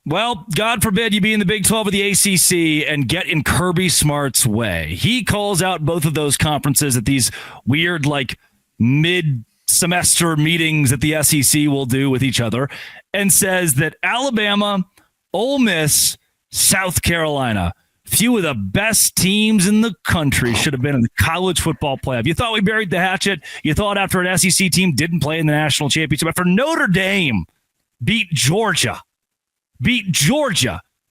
Well, God forbid you be in the Big 12 or the ACC and get in Kirby Smart's way. He calls out both of those conferences at these weird, like, mid-semester meetings that the SEC will do with each other and says that Alabama, Ole Miss, South Carolina, few of the best teams in the country should have been in the college football playoff. You thought we buried the hatchet. You thought after an SEC team didn't play in the national championship, after Notre Dame beat Georgia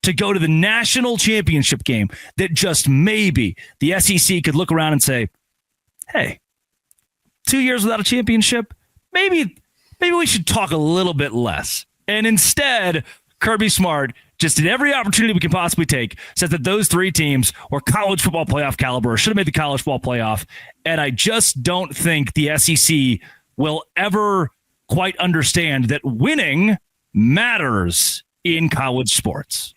to go to the national championship game, that just maybe the SEC could look around and say, hey, 2 years without a championship, maybe we should talk a little bit less. And instead, Kirby Smart, just in every opportunity we can possibly take, says that those three teams were college football playoff caliber, should have made the college football playoff. And I just don't think the SEC will ever quite understand that winning matters in college sports.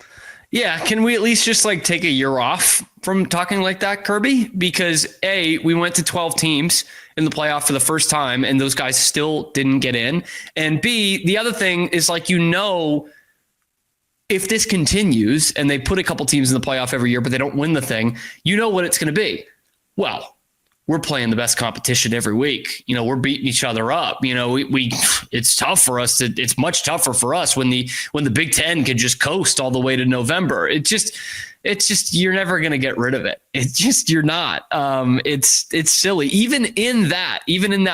Yeah, can we at least just take a year off from talking like that, Kirby? Because A, we went to 12 teams in the playoff for the first time, and those guys still didn't get in. And B, the other thing is if this continues and they put a couple teams in the playoff every year, but they don't win the thing, you know what it's going to be. Well, we're playing the best competition every week. We're beating each other up. It's tough for us it's much tougher for us when the Big Ten can just coast all the way to November. It's just, you're never going to get rid of it. You're not. It's silly. Even in that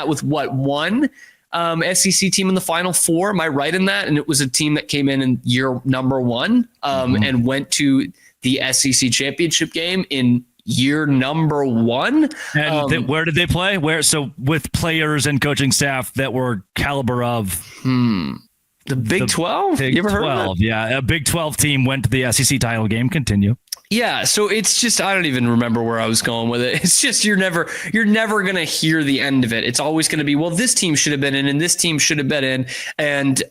with one SEC team in the Final Four. Am I right in that? And it was a team that came in year number one and went to the SEC championship game in year number one. And where did they play? So with players and coaching staff that were caliber of the Big 12? You ever heard of it? Yeah, a Big 12 team went to the SEC title game. Continue. Yeah, so it's just, I don't even remember where I was going with it. It's just you're never going to hear the end of it. It's always going to be, well, this team should have been in and this team should have been in. And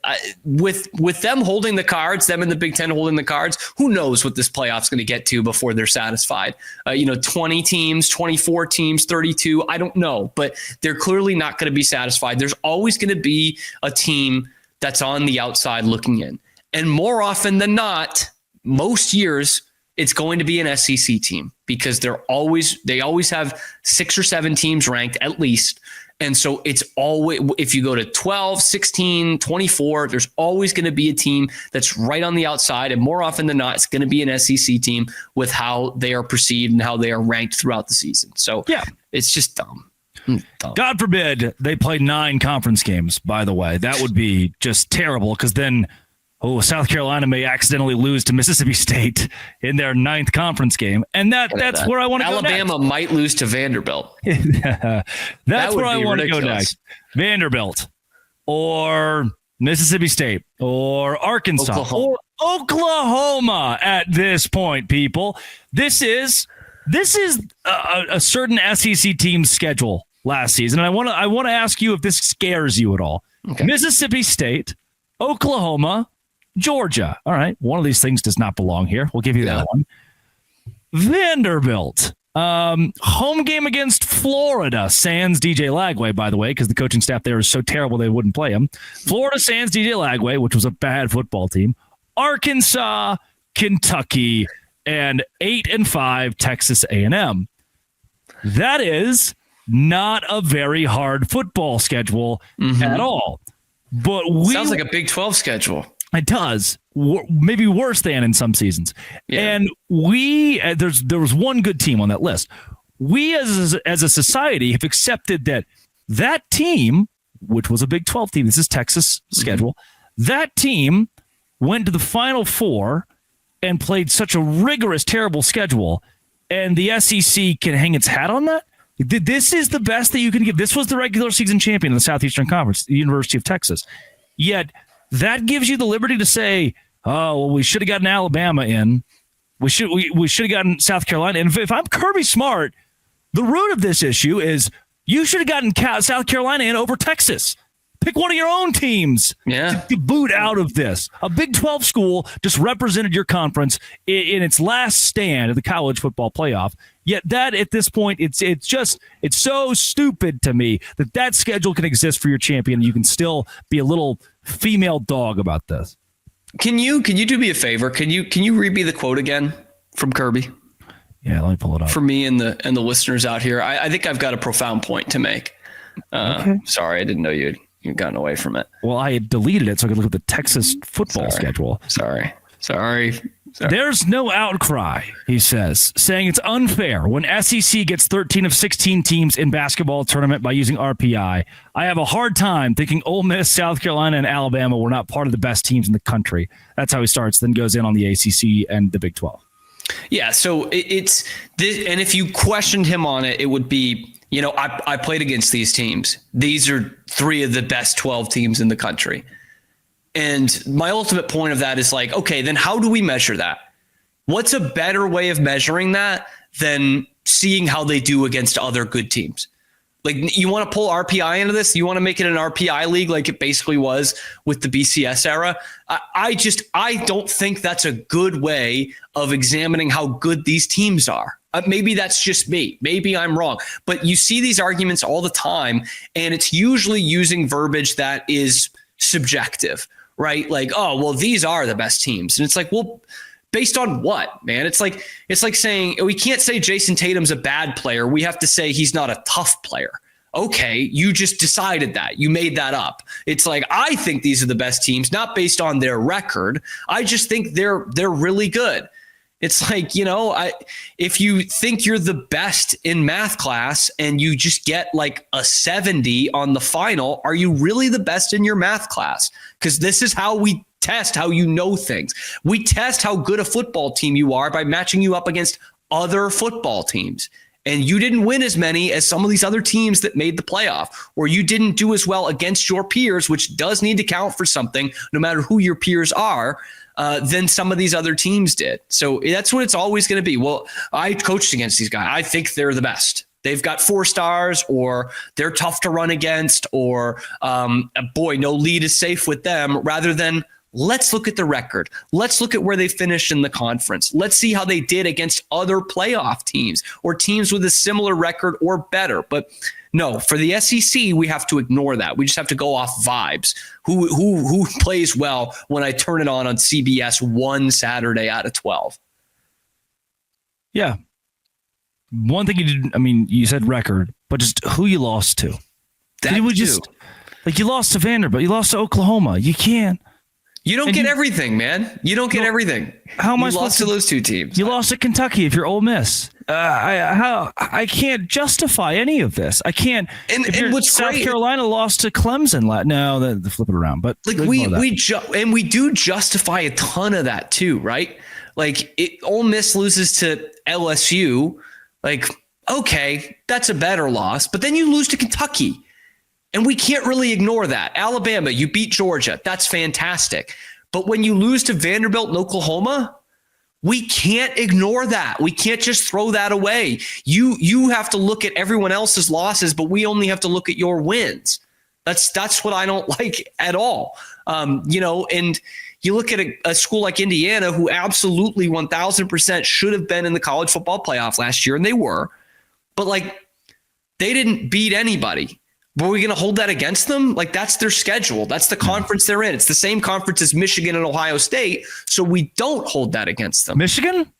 with them holding the cards, them in the Big Ten holding the cards, who knows what this playoff's going to get to before they're satisfied. 20 teams, 24 teams, 32, I don't know. But they're clearly not going to be satisfied. There's always going to be a team that's on the outside looking in. And more often than not, most years, it's going to be an SEC team because they always have 6 or 7 teams ranked at least. And so it's always, if you go to 12, 16, 24, there's always going to be a team that's right on the outside. And more often than not, it's going to be an SEC team with how they are perceived and how they are ranked throughout the season. So yeah, it's just dumb. God forbid they play 9 conference games, by the way. That would be just terrible because then South Carolina may accidentally lose to Mississippi State in their 9th conference game. And that's where I want to go next. Alabama might lose to Vanderbilt. That's where I want to go next. Vanderbilt or Mississippi State or Arkansas or Oklahoma at this point, people. This is a certain SEC team's schedule last season. And I want to ask you if this scares you at all. Okay. Mississippi State, Oklahoma, Georgia. All right. One of these things does not belong here. We'll give you that one. Vanderbilt. Home game against Florida. Sans DJ Lagway, by the way, because the coaching staff there is so terrible they wouldn't play him. Florida sans DJ Lagway, which was a bad football team. Arkansas, Kentucky, and 8-5 Texas A&M. That is not a very hard football schedule at all. But sounds like a Big 12 schedule. It does. Maybe worse than in some seasons. Yeah. And there was one good team on that list. We as a society have accepted that team, which was a Big 12 team, this is Texas schedule, that team went to the Final Four and played such a rigorous, terrible schedule, and the SEC can hang its hat on that? This is the best that you can give. This was the regular season champion in the Southeastern Conference, the University of Texas. Yet that gives you the liberty to say, oh, well, we should have gotten Alabama in. We should have gotten South Carolina in. If I'm Kirby Smart, the root of this issue is you should have gotten South Carolina in over Texas. Pick one of your own teams to boot out of this. A Big 12 school just represented your conference in its last stand at the college football playoff. Yet that at this point, it's so stupid to me that schedule can exist for your champion. You can still be a little female dog about this. Can you do me a favor? Can you read me the quote again from Kirby? Yeah, let me pull it up for me and the listeners out here. I think I've got a profound point to make. Okay. Sorry, I didn't know you'd gotten away from it. Well, I had deleted it so I could look at the Texas football schedule. Sorry. There's no outcry, he says, saying it's unfair when SEC gets 13 of 16 teams in basketball tournament by using RPI. I have a hard time thinking Ole Miss, South Carolina, and Alabama were not part of the best teams in the country. That's how he starts, then goes in on the ACC and the Big 12. Yeah, so it's this, and if you questioned him on it, it would be, I played against these teams. These are 3 of the best 12 teams in the country. And my ultimate point of that is like, okay, then how do we measure that? What's a better way of measuring that than seeing how they do against other good teams? Like, you want to pull RPI into this? You want to make it an RPI league like it basically was with the BCS era? I don't think that's a good way of examining how good these teams are. Maybe that's just me. Maybe I'm wrong. But you see these arguments all the time, and it's usually using verbiage that is subjective, right? Like, oh, well, these are the best teams. And it's like, well, based on what, man? It's like saying we can't say Jason Tatum's a bad player. We have to say he's not a tough player. Okay, you just decided that. You made that up. It's like, I think these are the best teams, not based on their record. I just think they're really good. It's like, if you think you're the best in math class and you just get like a 70 on the final, are you really the best in your math class? Because this is how we test how you know things. We test how good a football team you are by matching you up against other football teams. And you didn't win as many as some of these other teams that made the playoff, or you didn't do as well against your peers, which does need to count for something, no matter who your peers are, than some of these other teams did. So that's what it's always going to be. Well, I coached against these guys. I think they're the best. They've got 4 stars, or they're tough to run against, or no lead is safe with them, rather than let's look at the record. Let's look at where they finished in the conference. Let's see how they did against other playoff teams or teams with a similar record or better. But no, for the SEC, we have to ignore that. We just have to go off vibes. Who plays well when I turn it on CBS one Saturday out of 12? Yeah. One thing you didn't, you said record, but just who you lost to. You lost to Vanderbilt. You lost to Oklahoma. You can't. You don't get everything, man. You don't get everything. How am I lost to those 2 teams? You lost to Kentucky if you're Ole Miss. I can't justify any of this. I can't. And what's South Carolina lost to Clemson. No, they flip it around. But like we do justify a ton of that too, right? Like Ole Miss loses to LSU. Like, okay, that's a better loss. But then you lose to Kentucky. And we can't really ignore that. Alabama, you beat Georgia. That's fantastic. But when you lose to Vanderbilt and Oklahoma, we can't ignore that. We can't just throw that away. You have to look at everyone else's losses, but we only have to look at your wins. That's what I don't like at all. And you look at a school like Indiana, who absolutely 1,000% should have been in the college football playoff last year, and they were. But they didn't beat anybody. But are we going to hold that against them? Like, that's their schedule. That's the conference they're in. It's the same conference as Michigan and Ohio State. So we don't hold that against them. Michigan?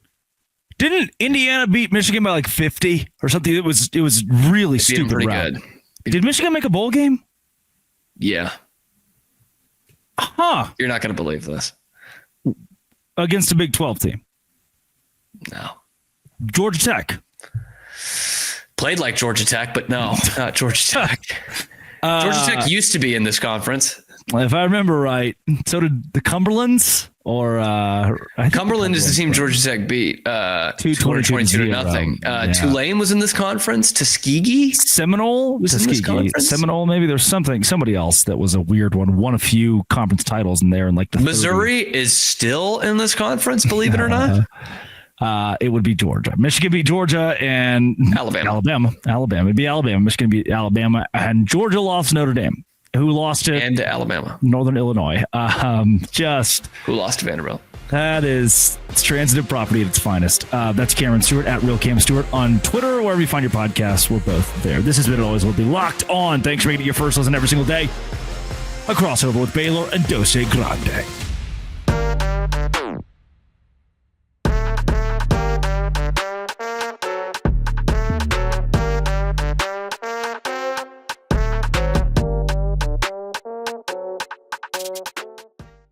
Didn't Indiana beat Michigan by 50 or something? It was really stupid. Pretty good. Did Michigan make a bowl game? Yeah. Huh. You're not going to believe this. Against a Big 12 team? No. Georgia Tech? Played like Georgia Tech, but no, not Georgia Tech. Georgia Tech used to be in this conference. If I remember right, so did the Cumberlands, or Cumberland is the team Georgia Tech beat 22 to nothing. Tulane was in this conference. Tuskegee, Seminole was in this conference. Seminole, maybe there's somebody else that was a weird one. Won a few conference titles in there, and the Missouri 30s. Is still in this conference. Believe it or not. It would be Georgia. Michigan beat Georgia and Alabama. It'd be Alabama. Michigan beat Alabama, and Georgia lost to Notre Dame, who lost to Alabama, Northern Illinois. Who lost to Vanderbilt. It's transitive property at its finest. That's Cameron Stewart at Real Cam Stewart on Twitter, or wherever you find your podcasts. We're both there. This has been Always Will Be Locked On. Thanks for making it your first listen every single day. A crossover with Baylor and Dose Grande.